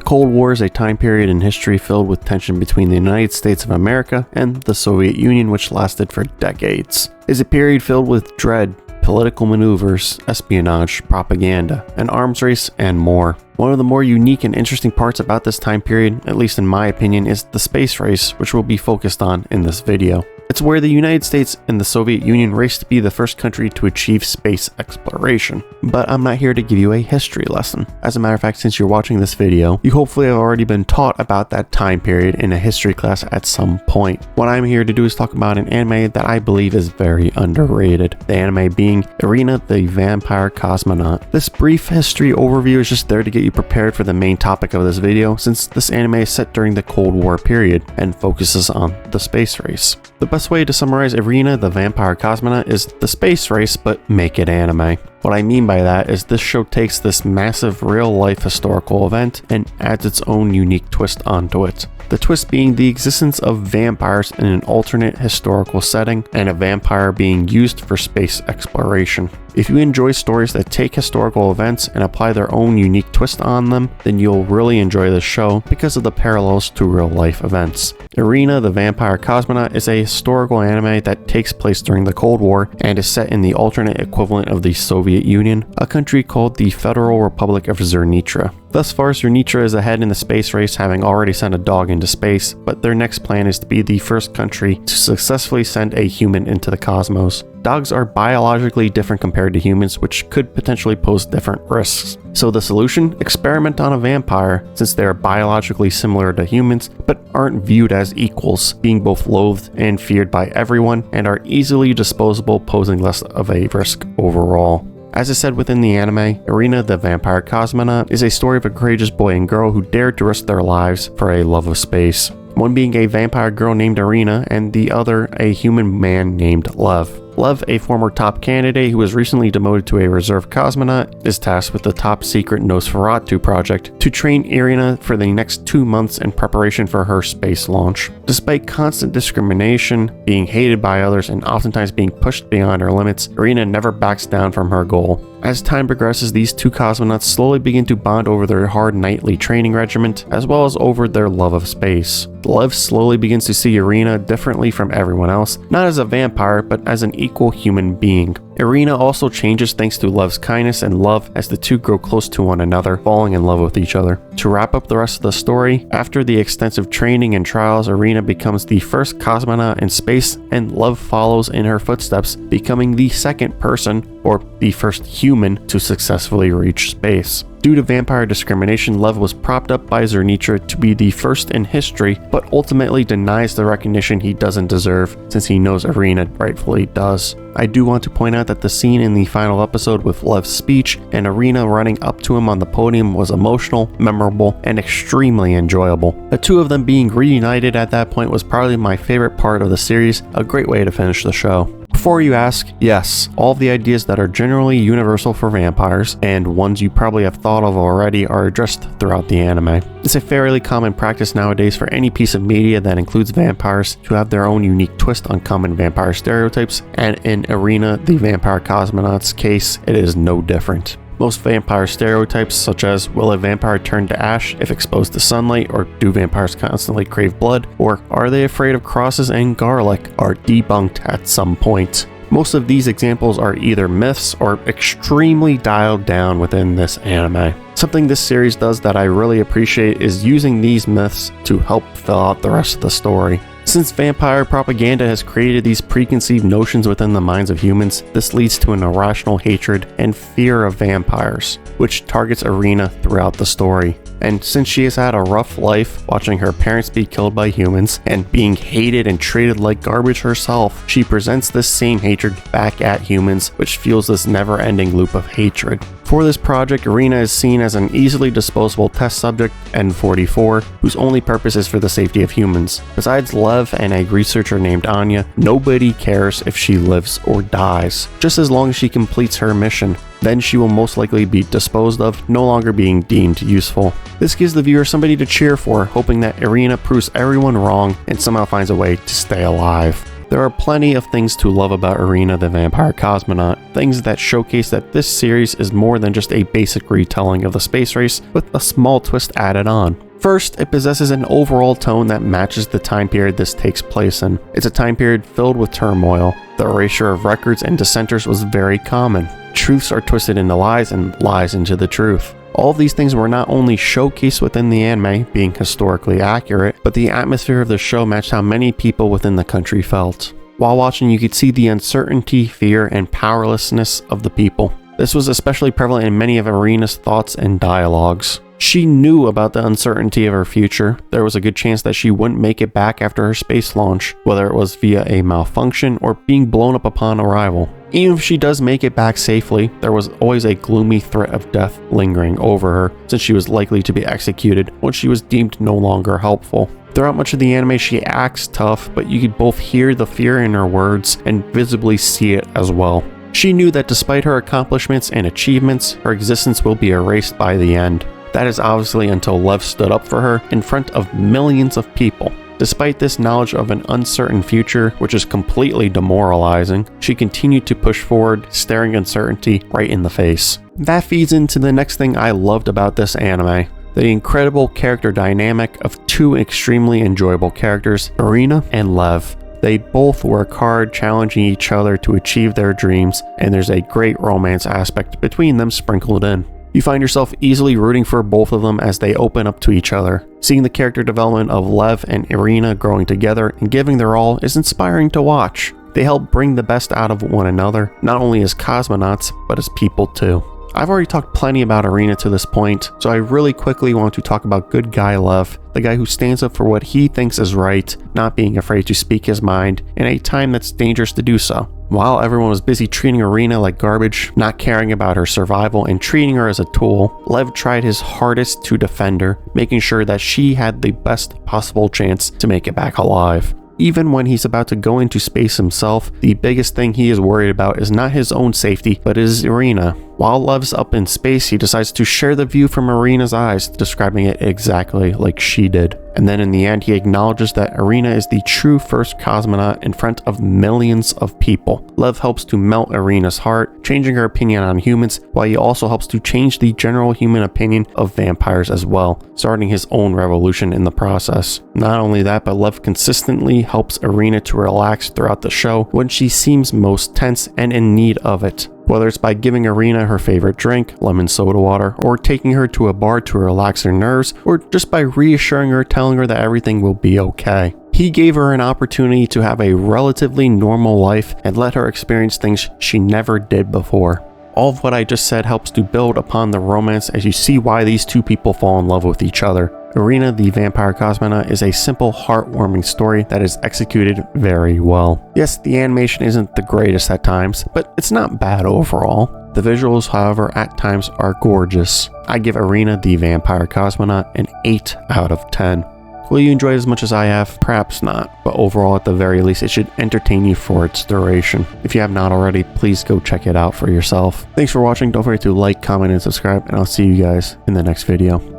Cold War is a time period in history filled with tension between the United States of America and the Soviet Union, which lasted for decades. It is a period filled with dread, political maneuvers, espionage, propaganda, an arms race, and more. One of the more unique and interesting parts about this time period, at least in my opinion, is the space race, which we'll be focused on in this video. It's where the United States and the Soviet Union raced to be the first country to achieve space exploration. But I'm not here to give you a history lesson. As a matter of fact, since you're watching this video, you hopefully have already been taught about that time period in a history class at some point. What I'm here to do is talk about an anime that I believe is very underrated. The anime being Irina the Vampire Cosmonaut. This brief history overview is just there to get you prepared for the main topic of this video, since this anime is set during the Cold War period and focuses on the space race. The best way to summarize Irina the Vampire Cosmonaut is the space race, but make it anime. What I mean by that is this show takes this massive real-life historical event and adds its own unique twist onto it. The twist being the existence of vampires in an alternate historical setting and a vampire being used for space exploration. If you enjoy stories that take historical events and apply their own unique twist on them, then you'll really enjoy this show because of the parallels to real-life events. Irina the Vampire Cosmonaut is a historical anime that takes place during the Cold War and is set in the alternate equivalent of the Soviet Union, a country called the Federal Republic of Zernitra. Thus far, Zernitra is ahead in the space race, having already sent a dog into space, but their next plan is to be the first country to successfully send a human into the cosmos. Dogs are biologically different compared to humans, which could potentially pose different risks. So the solution? Experiment on a vampire, since they are biologically similar to humans, but aren't viewed as equals, being both loathed and feared by everyone, and are easily disposable, posing less of a risk overall. As I said within the anime, Irina the Vampire Cosmonaut is a story of a courageous boy and girl who dared to risk their lives for a love of space. One being a vampire girl named Irina, and the other a human man named Lev. Lev, a former top candidate who was recently demoted to a reserve cosmonaut, is tasked with the top secret Nosferatu project to train Irina for the next 2 months in preparation for her space launch. Despite constant discrimination, being hated by others, and oftentimes being pushed beyond her limits, Irina never backs down from her goal. As time progresses, these two cosmonauts slowly begin to bond over their hard nightly training regimen, as well as over their love of space. Lev slowly begins to see Irina differently from everyone else, not as a vampire, but as an equal human being. Irina also changes thanks to Lev's kindness and love as the two grow close to one another, falling in love with each other. To wrap up the rest of the story, after the extensive training and trials, Irina becomes the first cosmonaut in space, and Lev follows in her footsteps, becoming the second person, or the first human, to successfully reach space. Due to vampire discrimination, Lev was propped up by Zernitra to be the first in history, but ultimately denies the recognition he doesn't deserve, since he knows Irina rightfully does. I do want to point out that the scene in the final episode with Lev's speech and Irina running up to him on the podium was emotional, memorable, and extremely enjoyable. The two of them being reunited at that point was probably my favorite part of the series, a great way to finish the show. Before you ask, yes, all of the ideas that are generally universal for vampires, and ones you probably have thought of already, are addressed throughout the anime. It's a fairly common practice nowadays for any piece of media that includes vampires to have their own unique twist on common vampire stereotypes, and in Irina the Vampire Cosmonaut's case, it is no different. Most vampire stereotypes, such as will a vampire turn to ash if exposed to sunlight, or do vampires constantly crave blood, or are they afraid of crosses and garlic, are debunked at some point. Most of these examples are either myths or extremely dialed down within this anime. Something this series does that I really appreciate is using these myths to help fill out the rest of the story. Since vampire propaganda has created these preconceived notions within the minds of humans, this leads to an irrational hatred and fear of vampires, which targets Irina throughout the story. And since she has had a rough life watching her parents be killed by humans and being hated and treated like garbage herself, she presents this same hatred back at humans, which fuels this never-ending loop of hatred. For this project, Irina is seen as an easily disposable test subject, N44, whose only purpose is for the safety of humans. Besides Lev and a researcher named Anya, nobody cares if she lives or dies, just as long as she completes her mission. Then she will most likely be disposed of, no longer being deemed useful. This gives the viewer somebody to cheer for, hoping that Irina proves everyone wrong and somehow finds a way to stay alive. There are plenty of things to love about Irina the Vampire Cosmonaut, things that showcase that this series is more than just a basic retelling of the space race with a small twist added on. First, it possesses an overall tone that matches the time period this takes place in. It's a time period filled with turmoil. The erasure of records and dissenters was very common. Truths are twisted into lies and lies into the truth. All of these things were not only showcased within the anime, being historically accurate, but the atmosphere of the show matched how many people within the country felt. While watching, you could see the uncertainty, fear, and powerlessness of the people. This was especially prevalent in many of Irina's thoughts and dialogues. She knew about the uncertainty of her future. There was a good chance that she wouldn't make it back after her space launch, whether it was via a malfunction or being blown up upon arrival. Even if she does make it back safely, there was always a gloomy threat of death lingering over her, since she was likely to be executed once she was deemed no longer helpful. Throughout much of the anime, she acts tough, but you could both hear the fear in her words and visibly see it as well. She knew that despite her accomplishments and achievements, her existence will be erased by the end. That is obviously until Lev stood up for her in front of millions of people. Despite this knowledge of an uncertain future, which is completely demoralizing, she continued to push forward, staring uncertainty right in the face. That feeds into the next thing I loved about this anime. The incredible character dynamic of two extremely enjoyable characters, Irina and Lev. They both work hard, challenging each other to achieve their dreams, and there's a great romance aspect between them sprinkled in. You find yourself easily rooting for both of them as they open up to each other. Seeing the character development of Lev and Irina growing together and giving their all is inspiring to watch. They help bring the best out of one another, not only as cosmonauts, but as people too. I've already talked plenty about Irina to this point, so I really quickly want to talk about good guy Lev, the guy who stands up for what he thinks is right, not being afraid to speak his mind in a time that's dangerous to do so. While everyone was busy treating Irina like garbage, not caring about her survival and treating her as a tool, Lev tried his hardest to defend her, making sure that she had the best possible chance to make it back alive. Even when he's about to go into space himself, the biggest thing he is worried about is not his own safety, but is Irina. While Lev's up in space, he decides to share the view from Irina's eyes, describing it exactly like she did. And then in the end, he acknowledges that Irina is the true first cosmonaut in front of millions of people. Lev helps to melt Irina's heart, changing her opinion on humans, while he also helps to change the general human opinion of vampires as well, starting his own revolution in the process. Not only that, but Lev consistently helps Irina to relax throughout the show when she seems most tense and in need of it. Whether it's by giving Irina her favorite drink, lemon soda water, or taking her to a bar to relax her nerves, or just by reassuring her, telling her that everything will be okay. He gave her an opportunity to have a relatively normal life and let her experience things she never did before. All of what I just said helps to build upon the romance as you see why these two people fall in love with each other. Irina the Vampire Cosmonaut is a simple, heartwarming story that is executed very well. Yes, the animation isn't the greatest at times, but it's not bad overall. The visuals, however, at times are gorgeous. I give Irina the Vampire Cosmonaut an 8 out of 10. Will you enjoy it as much as I have? Perhaps not, but overall at the very least it should entertain you for its duration. If you have not already, please go check it out for yourself. Thanks for watching, don't forget to like, comment, and subscribe, and I'll see you guys in the next video.